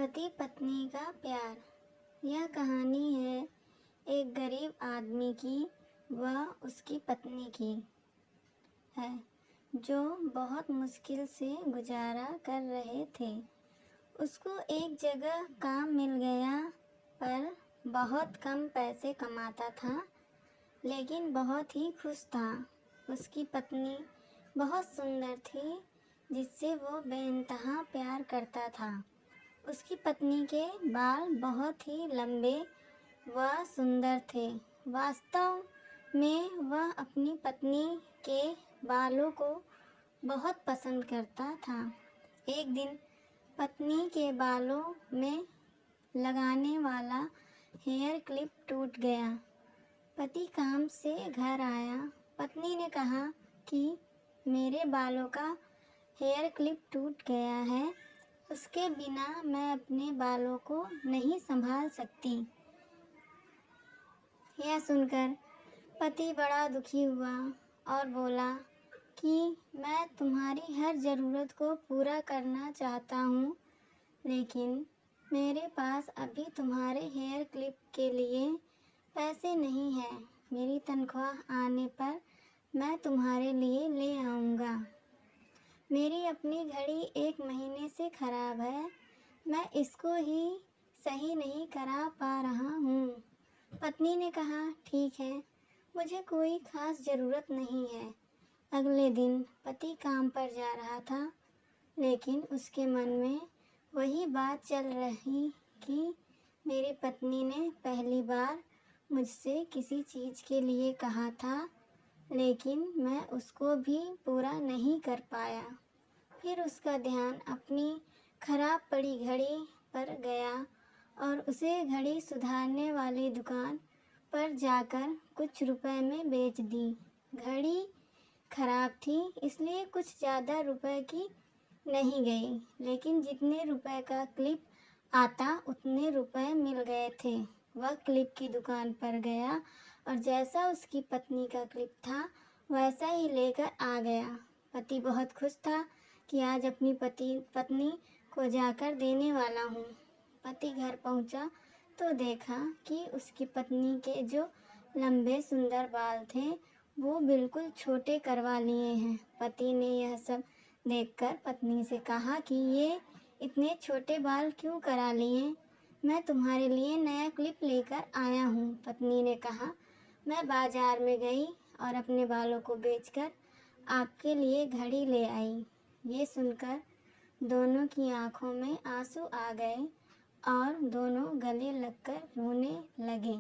पति पत्नी का प्यार। यह कहानी है एक गरीब आदमी की व उसकी पत्नी की है, जो बहुत मुश्किल से गुजारा कर रहे थे। उसको एक जगह काम मिल गया, पर बहुत कम पैसे कमाता था, लेकिन बहुत ही खुश था। उसकी पत्नी बहुत सुंदर थी, जिससे वो बेइंतहा प्यार करता था। उसकी पत्नी के बाल बहुत ही लंबे व सुंदर थे। वास्तव में वह अपनी पत्नी के बालों को बहुत पसंद करता था। एक दिन पत्नी के बालों में लगाने वाला हेयर क्लिप टूट गया। पति काम से घर आया। पत्नी ने कहा कि मेरे बालों का हेयर क्लिप टूट गया है, उसके बिना मैं अपने बालों को नहीं संभाल सकती। यह सुनकर पति बड़ा दुखी हुआ और बोला कि मैं तुम्हारी हर ज़रूरत को पूरा करना चाहता हूँ, लेकिन मेरे पास अभी तुम्हारे हेयर क्लिप के लिए पैसे नहीं हैं। मेरी तनख्वाह आने पर मैं तुम्हारे लिए ले आऊँगा। मेरी अपनी घड़ी 1 महीने से ख़राब है, मैं इसको ही सही नहीं करा पा रहा हूँ। पत्नी ने कहा, ठीक है, मुझे कोई ख़ास ज़रूरत नहीं है। अगले दिन पति काम पर जा रहा था, लेकिन उसके मन में वही बात चल रही कि मेरी पत्नी ने पहली बार मुझसे किसी चीज़ के लिए कहा था, लेकिन मैं उसको भी पूरा नहीं कर पाया। फिर उसका ध्यान अपनी खराब पड़ी घड़ी पर गया और उसे घड़ी सुधारने वाली दुकान पर जाकर कुछ रुपए में बेच दी। घड़ी खराब थी, इसलिए कुछ ज़्यादा रुपए की नहीं गई, लेकिन जितने रुपए का क्लिप आता उतने रुपए मिल गए थे। वह क्लिप की दुकान पर गया और जैसा उसकी पत्नी का क्लिप था, वैसा ही लेकर आ गया। पति बहुत खुश था कि आज अपनी पत्नी को जाकर देने वाला हूँ। पति घर पहुँचा तो देखा कि उसकी पत्नी के जो लंबे सुंदर बाल थे, वो बिल्कुल छोटे करवा लिए हैं। पति ने यह सब देखकर पत्नी से कहा कि ये इतने छोटे बाल क्यों करा लिए? मैं तुम्हारे लिए नया क्लिप लेकर आया हूँ। पत्नी ने कहा, मैं बाजार में गई और अपने बालों को बेचकर आपके लिए घड़ी ले आई। ये सुनकर दोनों की आंखों में आंसू आ गए और दोनों गले लगकर रोने लगे।